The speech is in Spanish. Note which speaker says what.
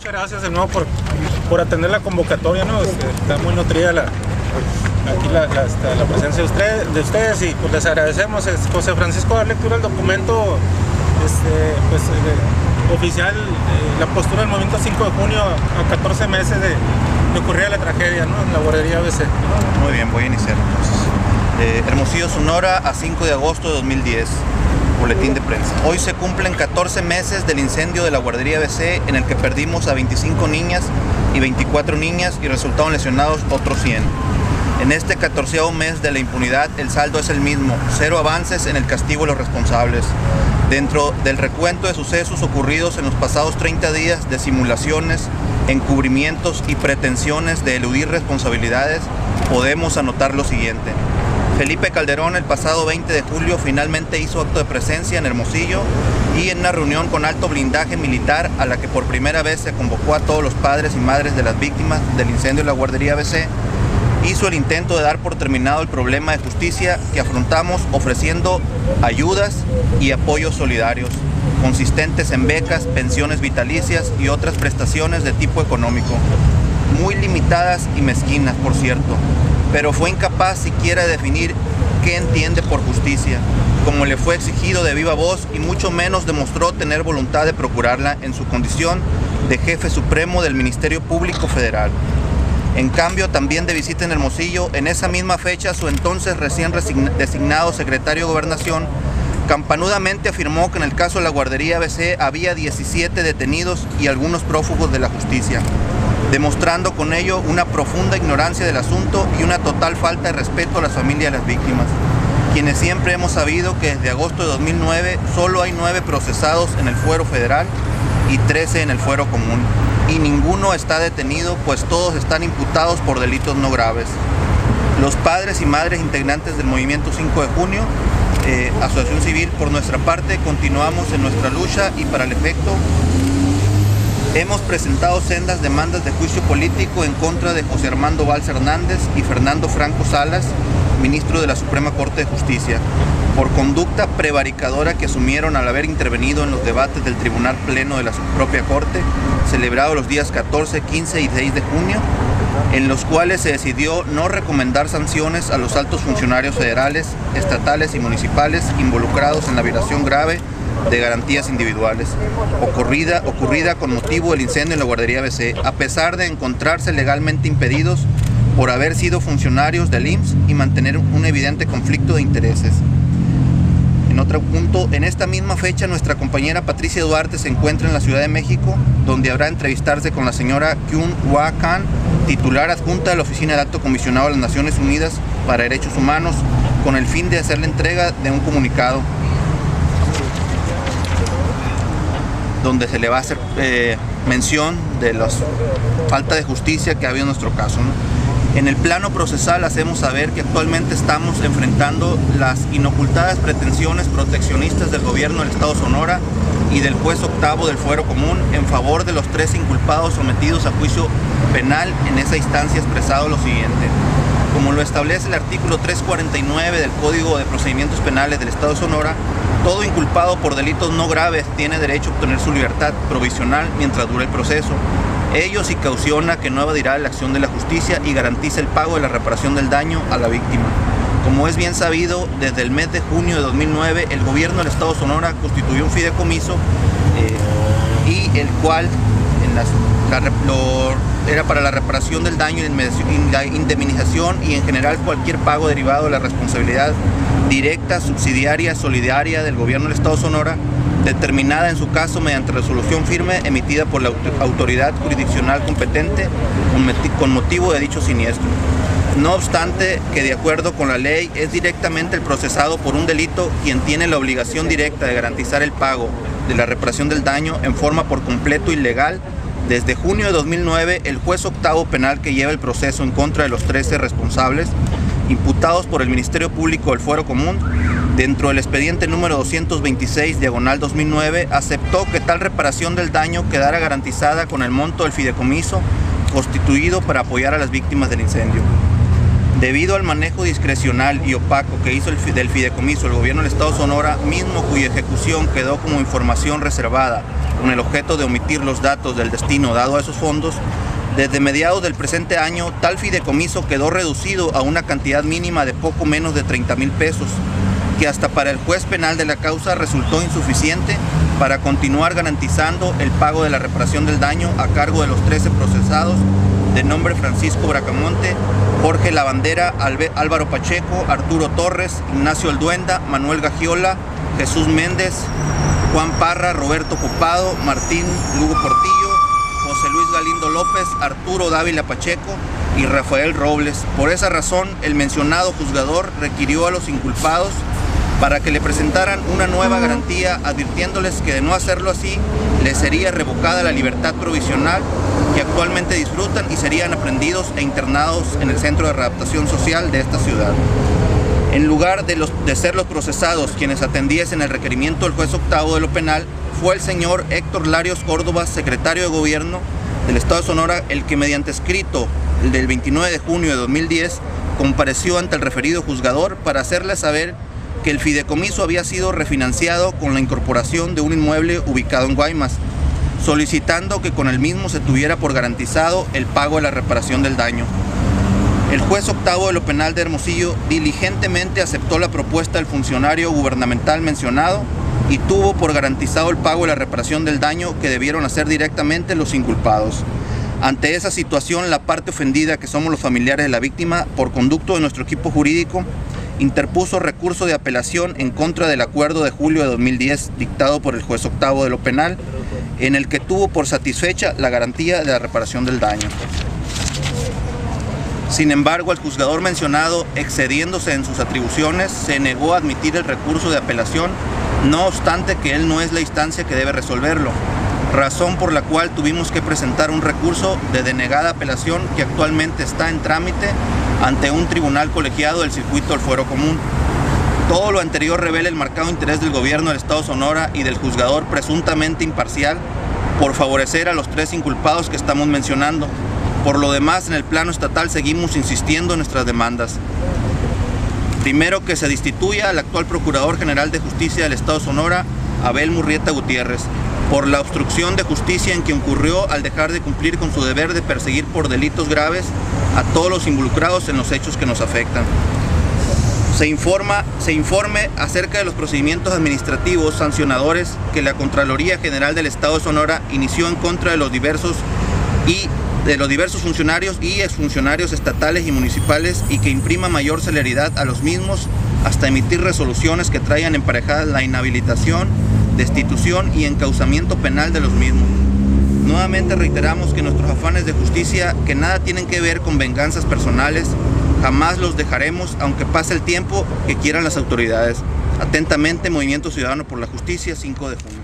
Speaker 1: muchas gracias de nuevo por atender la convocatoria, ¿no? Está muy nutrida aquí la presencia de ustedes y pues les agradecemos. José Francisco, dar lectura al documento oficial, la postura del movimiento 5 de junio a 14 meses de ocurrir la tragedia, ¿no? En la guardería ABC.
Speaker 2: Muy bien, voy a iniciar entonces. Hermosillo, Sonora, a 5 de agosto de 2010. Boletín de prensa. Hoy se cumplen 14 meses del incendio de la guardería ABC, en el que perdimos a 25 niñas y 24 niñas y resultaron lesionados otros 100. En este 14º mes de la impunidad, el saldo es el mismo: 0 avances en el castigo a los responsables. Dentro del recuento de sucesos ocurridos en los pasados 30 días de simulaciones, encubrimientos y pretensiones de eludir responsabilidades, podemos anotar lo siguiente. Felipe Calderón el pasado 20 de julio finalmente hizo acto de presencia en Hermosillo y en una reunión con alto blindaje militar a la que por primera vez se convocó a todos los padres y madres de las víctimas del incendio de la guardería ABC, hizo el intento de dar por terminado el problema de justicia que afrontamos ofreciendo ayudas y apoyos solidarios, consistentes en becas, pensiones vitalicias y otras prestaciones de tipo económico, muy limitadas y mezquinas, por cierto, pero fue incapaz siquiera de definir qué entiende por justicia, como le fue exigido de viva voz, y mucho menos demostró tener voluntad de procurarla en su condición de jefe supremo del Ministerio Público Federal. En cambio, también de visita en Hermosillo, en esa misma fecha, su entonces recién designado secretario de Gobernación campanudamente afirmó que en el caso de la guardería ABC había 17 detenidos y algunos prófugos de la justicia, demostrando con ello una profunda ignorancia del asunto y una total falta de respeto a las familias de las víctimas, quienes siempre hemos sabido que desde agosto de 2009 solo hay 9 procesados en el fuero federal y 13 en el fuero común, y ninguno está detenido, pues todos están imputados por delitos no graves. Los padres y madres integrantes del Movimiento 5 de Junio, Asociación Civil, por nuestra parte, continuamos en nuestra lucha y para el efecto hemos presentado sendas demandas de juicio político en contra de José Armando Valls Hernández y Fernando Franco Salas, ministro de la Suprema Corte de Justicia, por conducta prevaricadora que asumieron al haber intervenido en los debates del Tribunal Pleno de la propia Corte, celebrado los días 14, 15 y 6 de junio, en los cuales se decidió no recomendar sanciones a los altos funcionarios federales, estatales y municipales involucrados en la violación grave de garantías individuales ocurrida con motivo del incendio en la guardería ABC, a pesar de encontrarse legalmente impedidos por haber sido funcionarios del IMSS y mantener un evidente conflicto de intereses. En otro punto, en esta misma fecha, nuestra compañera Patricia Duarte se encuentra en la Ciudad de México, donde habrá entrevistarse con la señora Kyung Hwa Khan, titular adjunta de la Oficina del Alto Comisionado de las Naciones Unidas para Derechos Humanos, con el fin de hacer la entrega de un comunicado donde se le va a hacer mención de la falta de justicia que ha habido en nuestro caso, ¿no? En el plano procesal hacemos saber que actualmente estamos enfrentando las inocultadas pretensiones proteccionistas del gobierno del Estado Sonora y del juez octavo del Fuero Común en favor de los 3 inculpados sometidos a juicio penal. En esa instancia expresado lo siguiente: como lo establece el artículo 349 del Código de Procedimientos Penales del Estado de Sonora, todo inculpado por delitos no graves tiene derecho a obtener su libertad provisional mientras dure el proceso. Ello si cautiona que no evadirá la acción de la justicia y garantiza el pago de la reparación del daño a la víctima. Como es bien sabido, desde el mes de junio de 2009, el gobierno del Estado de Sonora constituyó un fideicomiso y el cual era para la reparación del daño y la indemnización y en general cualquier pago derivado de la responsabilidad directa, subsidiaria, solidaria del gobierno del Estado de Sonora, determinada en su caso mediante resolución firme emitida por la autoridad jurisdiccional competente con motivo de dicho siniestro. No obstante que, de acuerdo con la ley, es directamente el procesado por un delito quien tiene la obligación directa de garantizar el pago de la reparación del daño en forma por completo ilegal. Desde junio de 2009, el juez octavo penal que lleva el proceso en contra de los 13 responsables, imputados por el Ministerio Público del Fuero Común, dentro del expediente número 226/2009, aceptó que tal reparación del daño quedara garantizada con el monto del fideicomiso constituido para apoyar a las víctimas del incendio. Debido al manejo discrecional y opaco que hizo del fideicomiso el gobierno del Estado de Sonora, mismo cuya ejecución quedó como información reservada con el objeto de omitir los datos del destino dado a esos fondos, desde mediados del presente año, tal fideicomiso quedó reducido a una cantidad mínima de poco menos de 30,000 pesos, que hasta para el juez penal de la causa resultó insuficiente para continuar garantizando el pago de la reparación del daño a cargo de los 13 procesados de nombre Francisco Bracamonte, Jorge Lavandera, Álvaro Pacheco, Arturo Torres, Ignacio Alduenda, Manuel Gagiola, Jesús Méndez, Juan Parra, Roberto Copado, Martín Lugo Portillo, José Luis Galindo López, Arturo Dávila Pacheco y Rafael Robles. Por esa razón, el mencionado juzgador requirió a los inculpados para que le presentaran una nueva garantía, advirtiéndoles que de no hacerlo así, les sería revocada la libertad provisional que actualmente disfrutan y serían aprehendidos e internados en el Centro de Readaptación Social de esta ciudad. En lugar de ser los procesados quienes atendiesen el requerimiento del juez octavo de lo penal, fue el señor Héctor Larios Córdoba, secretario de Gobierno del Estado de Sonora, el que mediante escrito del 29 de junio de 2010 compareció ante el referido juzgador para hacerle saber que el fideicomiso había sido refinanciado con la incorporación de un inmueble ubicado en Guaymas, solicitando que con el mismo se tuviera por garantizado el pago de la reparación del daño. El juez octavo de lo penal de Hermosillo diligentemente aceptó la propuesta del funcionario gubernamental mencionado y tuvo por garantizado el pago de la reparación del daño que debieron hacer directamente los inculpados. Ante esa situación, la parte ofendida, que somos los familiares de la víctima, por conducto de nuestro equipo jurídico, interpuso recurso de apelación en contra del acuerdo de julio de 2010 dictado por el juez octavo de lo penal, en el que tuvo por satisfecha la garantía de la reparación del daño. Sin embargo, el juzgador mencionado, excediéndose en sus atribuciones, se negó a admitir el recurso de apelación, no obstante que él no es la instancia que debe resolverlo, razón por la cual tuvimos que presentar un recurso de denegada apelación que actualmente está en trámite ante un tribunal colegiado del circuito del Fuero Común. Todo lo anterior revela el marcado interés del gobierno del Estado de Sonora y del juzgador presuntamente imparcial por favorecer a los 3 inculpados que estamos mencionando. Por lo demás, en el plano estatal seguimos insistiendo en nuestras demandas. Primero, que se destituya al actual Procurador General de Justicia del Estado de Sonora, Abel Murrieta Gutiérrez, por la obstrucción de justicia en que incurrió al dejar de cumplir con su deber de perseguir por delitos graves a todos los involucrados en los hechos que nos afectan. Se informe acerca de los procedimientos administrativos sancionadores que la Contraloría General del Estado de Sonora inició en contra de los diversos funcionarios y exfuncionarios estatales y municipales, y que imprima mayor celeridad a los mismos hasta emitir resoluciones que traigan emparejadas la inhabilitación, destitución y encauzamiento penal de los mismos. Nuevamente reiteramos que nuestros afanes de justicia, que nada tienen que ver con venganzas personales, jamás los dejaremos, aunque pase el tiempo que quieran las autoridades. Atentamente, Movimiento Ciudadano por la Justicia, 5 de junio.